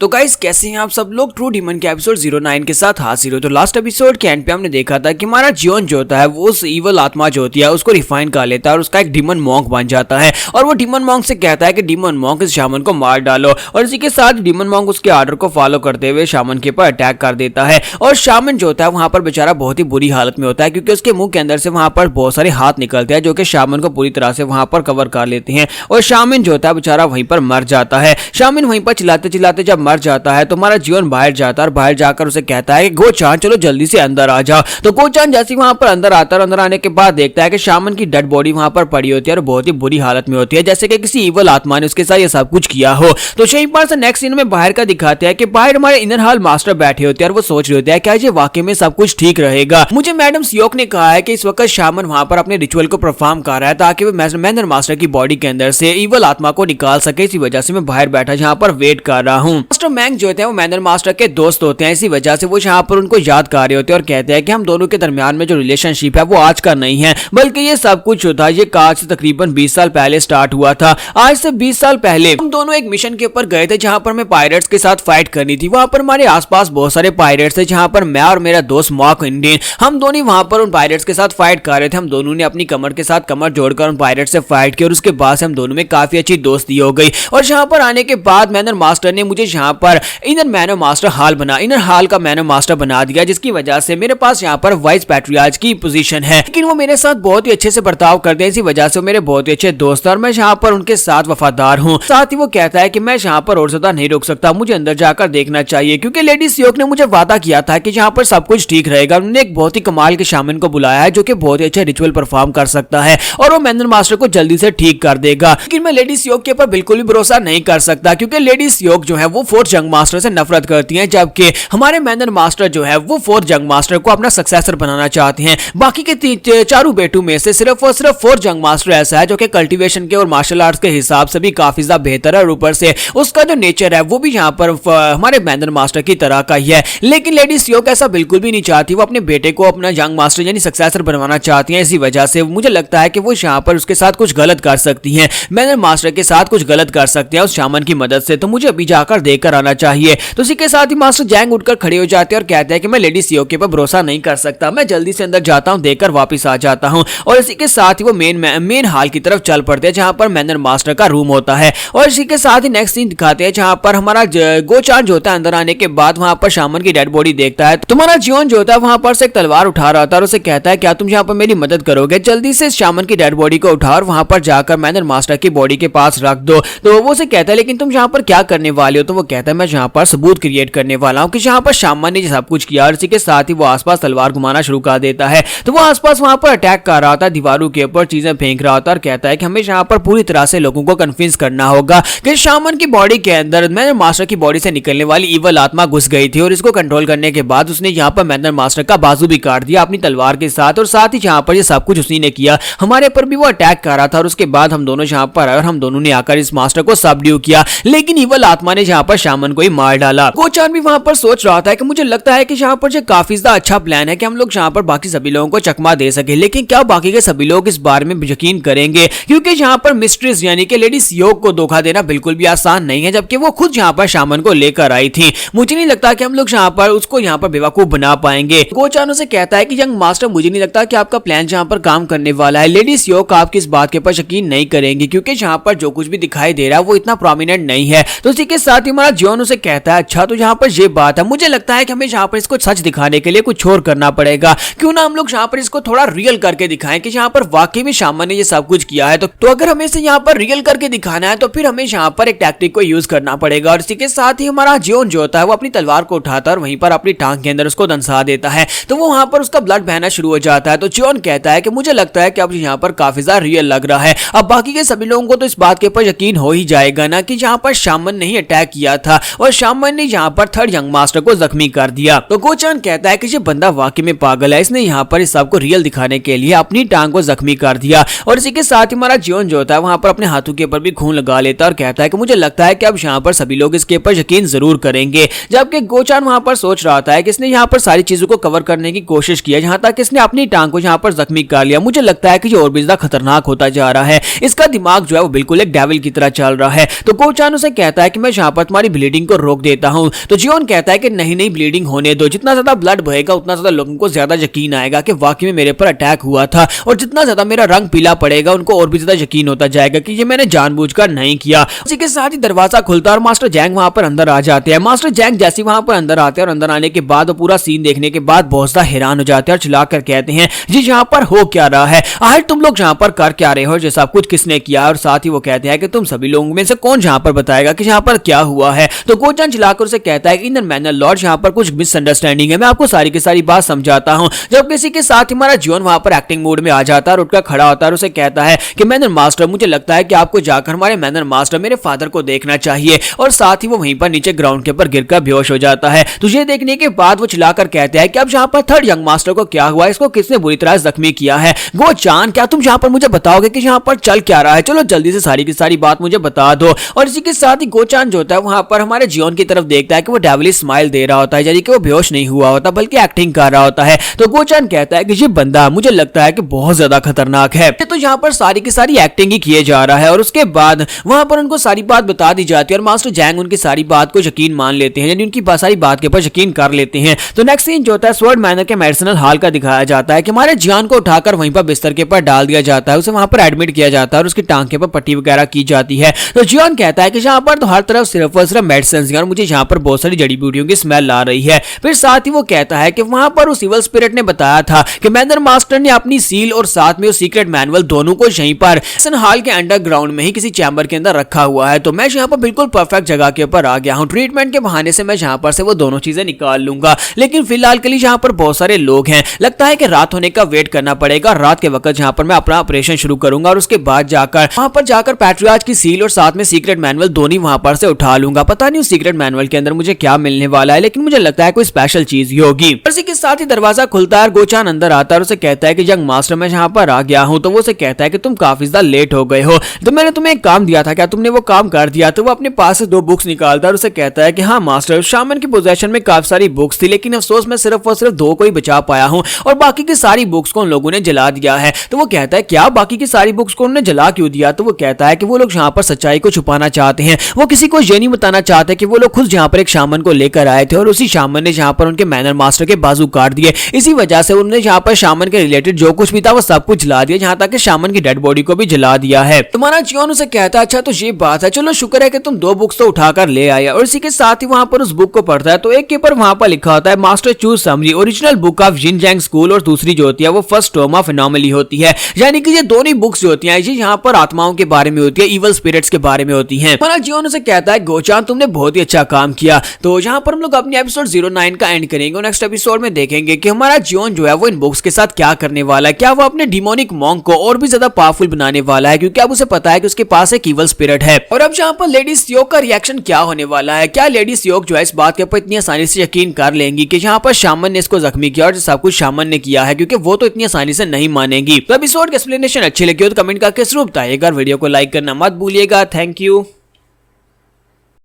तो गाइस कैसे हैं आप सब लोग। ट्रू डीमन के एपिसोड 09 के साथ हाजिर हो। तो लास्ट एपिसोड के एंड पे हमने देखा था कि हमारा जियोन जो होता है वो उस इवल आत्मा जो होती है उसको रिफाइन कर लेता है और उसका एक डीमन मॉन्क बन जाता है और वो डीमन मॉन्क से कहता है कि डीमन मॉन्क इस शामन को मार डालो और इसी के साथ डीमन मॉन्क उसके ऑर्डर को फॉलो करते हुए शामन के ऊपर अटैक कर देता है। और शामन जो होता है वहां पर बेचारा बहुत ही बुरी हालत में होता है क्योंकि उसके मुंह के अंदर से वहां पर बहुत सारे हाथ निकलते हैं जो कि शामन को पूरी तरह से वहां पर कवर कर लेते हैं और शामन जो होता है बेचारा वहीं पर मर जाता है। शामन वहीं पर चिल्लाते चिल्लाते जब मर जाता है तो हमारा जियोन बाहर जाता है और बाहर जाकर उसे कहता है कि गोचान चलो जल्दी से अंदर आ जाओ। तो गोचान जैसे वहां पर अंदर आता है और अंदर आने के बाद देखता है कि शामन की डेड बॉडी वहां पर पड़ी होती है और बहुत ही बुरी हालत में होती है जैसे कि किसी इवल आत्मा ने उसके साथ ये सब कुछ किया हो। तो यहीं पर से नेक्स्ट सीन में बाहर का दिखाते हैं कि बाहर हमारे इनर हॉल मास्टर बैठे होते हैं और वो सोच रहे होते हैं क्या ये वाकई में सब कुछ ठीक रहेगा। मुझे मैडम सियोक ने कहा है कि इस वक्त शामन वहां पर अपने रिचुअल को परफॉर्म कर रहा है ताकि वो मैनर मास्टर की बॉडी के अंदर से इवल आत्मा को निकाल सके। इसी वजह से मैं बाहर बैठा जहां पर वेट कर रहा हूँ। मास्टर मैंग जो होते हैं वो मैनर मास्टर के दोस्त होते हैं, इसी वजह से वो यहाँ पर उनको याद कर रहे होते हैं और कहते हैं कि हम दोनों के दरमियान में जो रिलेशनशिप है वो आज का नहीं है बल्कि ये सब कुछ होता ये आज से तकरीबन 20 साल पहले स्टार्ट हुआ था। आज से 20 साल पहले हम दोनों एक मिशन के ऊपर गए थे जहां पर हमें पायरेट्स के साथ फाइट करनी थी। वहां पर हमारे आसपास बहुत सारे पायरेट्स थे जहां पर मैं और मेरा दोस्त मॉक इंडियन हम दोनों वहां पर उन पायरेट्स के साथ फाइट कर रहे थे। हम दोनों ने अपनी कमर के साथ कमर जोड़कर उन पायरेट्स से फाइट की और उसके बाद हम दोनों में काफी अच्छी दोस्ती हो गई। और यहाँ पर आने के बाद मैनर मास्टर ने मुझे यहाँ पर inner manner master inner hall का मैनर मास्टर बना दिया जिसकी वजह से मेरे पास यहाँ पर वाइस पैट्रियार्च की पोजीशन है। लेकिन वो मेरे साथ बहुत ही अच्छे से बर्ताव करते हैं, इसी वजह से मेरे बहुत ही अच्छे दोस्त और मैं यहाँ पर उनके साथ वफादार हूँ। साथ ही वो कहता है कि मैं यहाँ पर और ज्यादा नहीं रुक सकता, मुझे अंदर जाकर देखना चाहिए क्योंकि लेडी सियोक ने मुझे वादा किया था कि यहाँ पर सब कुछ ठीक रहेगा। उन्होंने एक बहुत ही कमाल के शामन को बुलाया है जो कि बहुत ही अच्छे रिचुअल परफॉर्म कर सकता है और वो मैनर मास्टर को जल्दी से ठीक कर देगा। लेकिन मैं लेडी सियोक के ऊपर बिल्कुल भी भरोसा नहीं कर सकता क्योंकि लेडी सियोक जो है वो फोर्थ जंग मास्टर से नफरत करती है जबकि हमारे मैनर मास्टर जो है वो फोर्थ जंग मास्टर को अपना सक्सेसर बनाना चाहते हैं। बाकी के चारों बेटों में से सिर्फ और सिर्फ फोर्थ जंग मास्टर ऐसा है जो कि कल्टीवेशन के और मार्शल आर्ट्स के हिसाब से भी काफी ज्यादा बेहतर है और ऊपर से उसका जो नेचर है वो भी यहाँ पर हमारे मैनर मास्टर की तरह का ही है। लेकिन लेडी सियोक ऐसा बिल्कुल भी नहीं चाहती, वो अपने बेटे को अपना जंग मास्टर यानी सक्सेसर बनवाना चाहती है। इसी वजह से मुझे लगता है कि वो यहाँ पर उसके साथ कुछ गलत कर सकती हैं, मैनर मास्टर के साथ कुछ गलत कर सकते हैं उस शामन की मदद से। तो मुझे अभी जाकर देखकर आना चाहिए। तो इसी के साथ ही मास्टर जैंग उठकर खड़े हो जाते हैं और कहते हैं कि मैं लेडी सियोक के ऊपर भरोसा नहीं कर सकता, मैं जल्दी से अंदर जाता हूं, देखकर वापस आ जाता हूं। और इसी के साथ ही वो मेन हॉल की तरफ चल पड़ते हैं जहां पर मैनर मास्टर का रूम होता है। और इसी के साथ ही नेक्स्ट सीन दिखाते हैं जहां पर हमारा गोचान जो होता है अंदर आने के बाद वहां पर शामन की डेड बॉडी देखता है। तुम्हारा जियोन जो होता है वहां पर से एक तलवार उठा रहा होता है और उसे कहता है क्या तुम यहाँ पर मेरी मदद करोगे, जल्दी से शामन की डेड बॉडी को उठाओ और वहां पर जाकर मैनर मास्टर की बॉडी के पास रख दो। तो वो उसे कहता है लेकिन तुम यहाँ पर क्या करने वाले हो। तो वो कहता है मैं यहाँ पर सबूत क्रिएट करने वाला हूँ कि यहाँ पर शामन ने सब कुछ किया। और इसी के साथ ही वो आसपास तलवार घुमाना शुरू कर देता है। तो वो आसपास वहां पर अटैक कर रहा था, दीवारों के ऊपर चीजें फेंक रहा था और कहता है कि हमें यहाँ पर पूरी तरह से लोगों को कन्विंस करना होगा कि शामन की बॉडी के अंदर मैनर मास्टर की बॉडी से निकलने वाली इवल आत्मा घुस गई थी और इसको कंट्रोल करने के बाद उसने यहाँ पर मैनर मास्टर का बाजू भी काट दिया अपनी तलवार के साथ। और साथ ही यहाँ पर ये सब कुछ उसी ने किया, हमारे पर भी वो अटैक कर रहा था। और उसके बाद हम दोनों यहाँ पर आए और हम दोनों ने आकर इस मास्टर को सबड्यू किया, लेकिन इवल आत्मा ने यहाँ पर शामन को ही मार डाला। गोचान भी वहां पर सोच रहा था कि मुझे लगता है कि यहाँ पर जो काफी ज्यादा अच्छा प्लान है कि हम लोग यहाँ पर बाकी सभी लोगों को चकमा दे सके, लेकिन क्या बाकी के सभी लोग इस बारे में यकीन करेंगे क्योंकि यहाँ पर मिस्ट्रेस यानी कि लेडी सियोक को धोखा देना बिल्कुल भी आसान नहीं है जबकि वो खुद यहाँ पर शामन को लेकर आई थी। मुझे नहीं लगता कि हम लोग यहाँ पर उसको यहाँ पर बेवकूफ बना पाएंगे। गोचान से कहता है कि यंग मास्टर मुझे नहीं लगता कि आपका प्लान यहाँ पर काम करने वाला है। लेडी सियोक आपकी इस बात के ऊपर यकीन नहीं करेंगे क्योंकि यहाँ पर जो कुछ भी दिखाई दे रहा है वो इतना प्रोमिनेंट नहीं है। तो इसी के साथ ही हमारा जियोन उसे कहता है अच्छा तो यहाँ पर ये बात है, मुझे लगता है कि हमें यहाँ पर इसको सच दिखाने के लिए कुछ और करना पड़ेगा। क्यों ना हम लोग यहाँ पर इसको थोड़ा रियल करके दिखाएं कि यहाँ पर वाकई में शामन ने ये सब कुछ किया है। तो अगर हमें इसे यहाँ पर रियल करके दिखाना है तो फिर हमें यहाँ पर एक टैक्टिक को यूज करना पड़ेगा। और इसी के साथ ही हमारा जियोन जो होता है वो अपनी तलवार को उठाता है और वहीं पर अपनी टांग के अंदर उसको दंसा देता है। तो वो वहां पर उसका ब्लड बहना शुरू हो जाता है। तो जियोन कहता है कि मुझे लगता है कि अब यहाँ पर काफी ज्यादा रियल लग रहा है। अब बाकी के सभी लोगों को तो इस बात के ऊपर यकीन हो ही जाएगा ना कि यहाँ पर शामन ने ही अटैक किया था और शामन ने यहाँ पर थर्ड यंग मास्टर को जख्मी कर दिया। तो गोचान कहता है कि ये बंदा वाकई में पागल है, इसने यहाँ पर इस सब को रियल दिखाने के लिए अपनी टांग को जख्मी कर दिया। और इसी के साथ ही हमारा जियोन जो होता है वहां पर अपने हाथों के ऊपर भी खून लगा लेता है और कहता है कि मुझे लगता है कि अब यहाँ पर सभी लोग इसके ऊपर यकीन जरूर करेंगे। जबकि गोचान वहां पर सोच रहा था कि इसने यहाँ पर सारी चीजों को कवर करने की कोशिश की, जहां तक इसने अपनी टांग को यहाँ पर जख्मी कर लिया। मुझे लगता है कि ये और भी ज्यादा खतरनाक होता जा रहा है, इसका दिमाग जो है वो बिल्कुल एक डेविल की तरह चल रहा है। तो गोचान उसे कहता है कि मैं यहाँ पर तुम्हारी ब्लीडिंग को रोक देता हूँ। तो जियोन कहता है कि नहीं नहीं ब्लीडिंग होने दो, जितना ज्यादा ब्लड बहेगा उतना ज्यादा लोगों को ज्यादा यकीन आएगा कि वाकई में मेरे पर अटैक हुआ था, और जितना ज्यादा मेरा रंग पीला पड़ेगा उनको और भी ज्यादा यकीन होता जाएगा कि ये मैंने जानबूझकर नहीं किया। उसी के साथ ही दरवाजा खुलता है और मास्टर जैंग वहां पर अंदर आ जाते हैं। मास्टर जैंग जैसे वहां पर अंदर आते हैं और अंदर आने के बाद पूरा सीन देखने के बाद बहुत ज्यादा हैरान हो जाते हैं और चिल्लाकर कहते हैं जी यहाँ पर हो क्या रहा है, आखिर तुम लोग यहाँ पर कर क्या रहे हो, जैसा कुछ किसने किया। और साथ ही वो कहते हैं कि तुम सभी लोगों में से कौन यहाँ पर बताएगा कि यहाँ पर क्या हुआ है। तो गोचान चिल्लाकर उसे कहता है कि इन मैनर लॉर्ड यहाँ पर कुछ मिसअंडरस्टैंडिंग है, मैं आपको सारी की सारी बात समझाता हूँ। जब किसी के साथ हमारा जियोन वहां पर एक्टिंग मोड में आ जाता है और उठकर खड़ा होता है और उसे कहता है कि मैनर मास्टर, मुझे लगता है कि आपको जाकर हमारे मैनर मास्टर मेरे फादर को देखना चाहिए। और साथ ही वो वहीं पर नीचे ग्राउंड के ऊपर गिरकर बेहोश हो जाता है। तो ये देखने के बाद वो चिल्लाकर कहते हैं कि अब यहाँ पर थर्ड यंग मास्टर को क्या हुआ, इसको किसने बुरी तरह जख्मी किया है। गोचान, क्या तुम यहाँ पर मुझे बताओगे कि यहाँ पर चल क्या रहा है, चलो जल्दी से सारी की सारी बात मुझे बता दो। और इसी के साथ ही गोचान जो होता है वहां पर हमारे जियोन की तरफ देखता है कि वो डेविलिश स्माइल दे रहा होता है, यानी कि वो बेहोश नहीं हुआ होता बल्कि एक्टिंग कर रहा होता है। तो गोचान कहता है कि ये बंदा मुझे लगता है कि बहुत ज्यादा खतरनाक है। तो यहाँ पर सारी की सारी एक्टिंग ही किए जा रहा है। और उसके बाद वहां पर उनको सारी बात बता दी जाती है और मास्टर जैंग उनकी सारी बात को यकीन मान लेते हैं, यानी उनकी सारी बात के ऊपर यकीन कर लेते हैं। तो नेक्स्ट सीन जो होता है स्वर्ड मैनर के मेडिसिनल हॉल का दिखाया जाता है कि हमारे जियान को उठाकर वहीं पर बिस्तर के ऊपर डाल दिया जाता है, उसे वहां पर एडमिट किया जाता है और उसकी टांग के ऊपर पट्टी वगैरह की जाती है। तो जियान कहता है कि यहाँ पर तो हर तरफ सिर्फ और सिर्फ मेडिसिन और मुझे यहाँ पर बहुत सारी जड़ी बूटियों की स्मेल आ रही है। फिर साथ ही वो कहता है कि वहां पर उस इवल स्पिरिट ने बताया था कि मैनर मास्टर ने अपनी सील और साथ में सीक्रेट मैनुअल दोनों को यहीं पर हॉल के अंडरग्राउंड में ही किसी चैम्बर के अंदर रखा हुआ है। तो मैं यहाँ पर बिल्कुल परफेक्ट जगह के ऊपर आ गया हूँ, ट्रीटमेंट के बहाने से मैं यहाँ पर से वो दोनों चीजें निकाल लूंगा। लेकिन फिलहाल के लिए यहाँ पर बहुत सारे लोग हैं, लगता है कि रात होने का वेट करना पड़ेगा। रात के वक्त यहाँ पर मैं अपना ऑपरेशन शुरू करूंगा और उसके बाद जाकर वहां पर जाकर पैट्रियार्च की सील और साथ में सीक्रेट मैनुअल दोनों वहां पर से उठा लूंगा। पता नहीं उस सीक्रेट मैनुअल के अंदर मुझे क्या मिलने वाला है, लेकिन मुझे लगता है कोई स्पेशल चीज ही होगी। इसी के साथ ही दरवाजा खुलता है, गोचान अंदर आता है और उसे कहता है कि यंग मास्टर मैं यहाँ पर आ गया हूँ। तो वो उसे कहता है कि तुम काफी ज्यादा लेट हो गए हो, तो मैंने तुम्हें एक काम दिया था, क्या तुमने वो काम कर दिया? तो वो अपने पास से 2 बुक्स निकालता है और उसे कहता है कि हाँ मास्टर, शामन की पोजेशन में काफी सारी बुक्स थी, लेकिन अफसोस मैं सिर्फ और सिर्फ 2 को ही बचा पाया हूँ और बाकी की सारी बुक्स को उन लोगों ने जला दिया है। तो वो कहता है क्या बाकी की सारी बुक्स को उन्होंने जला क्यों दिया? तो वो कहता है कि वो लोग यहाँ पर सच्चाई को छुपाना चाहते हैं, वो किसी को ये नहीं बताना चाहते कि वो लोग खुद यहाँ पर एक शामन को लेकर आए थे और उसी शामन ने यहाँ पर उनके मैनर मास्टर के बाजू काट दिए। इसी वजह से उन्होंने यहाँ पर शामन के रिलेटेड जो कुछ भी था वो सब कुछ जला दिया, यहाँ तक कि शामन की डेड बॉडी को भी जला दिया है। तुम्हारा जियोन उसे कहता है अच्छा तो ये बात है, चलो शुक्र है कि तुम 2 बुक्स तो उठाकर ले आए। और इसी के साथ ही वहां पर उस बुक को पढ़ता है तो एक के ऊपर वहां पर लिखा होता है master choose summary original book of Jinjang school, और दूसरी जो होती है वो फर्स्ट टॉम ऑफ एनोमली होती है, यानी कि ये दोनों बुक्स जो होती हैं ये यहाँ पर आत्माओं के बारे में होती है, इवल स्पिरिट्स के बारे में होती हैं। हमारा जियोन उसे कहता है गोचान तुमने बहुत ही अच्छा काम किया। तो यहाँ पर हम लोग अपने एपिसोड 09 का एंड करेंगे और नेक्स्ट एपिसोड में देखेंगे कि हमारा जियोन जो है वो इन बुक्स के साथ क्या करने वाला है, क्या वो अपने डिमोनिक मॉन्क को और भी ज्यादा पावरफुल बनाने वाला है, क्योंकि अब उसे पता है कि उसके पास एक इवल स्पिरिट है। और अब यहाँ पर लेडी सियोक का रिएक्शन क्या होने वाला है, क्या लेडी सियोक जो है इस बात के ऊपर इतनी आसानी से यकीन कर लेंगी कि यहाँ पर शामन ने इसको जख्मी किया और सब कुछ शामन ने किया है, क्योंकि वो तो इतनी आसानी से नहीं मानेगी। तो एपिसोड की एक्सप्लेनेशन अच्छी लगी हो तो कमेंट करके जरूर बताइएगा, वीडियो को लाइक करना मत भूलिएगा। Thank you.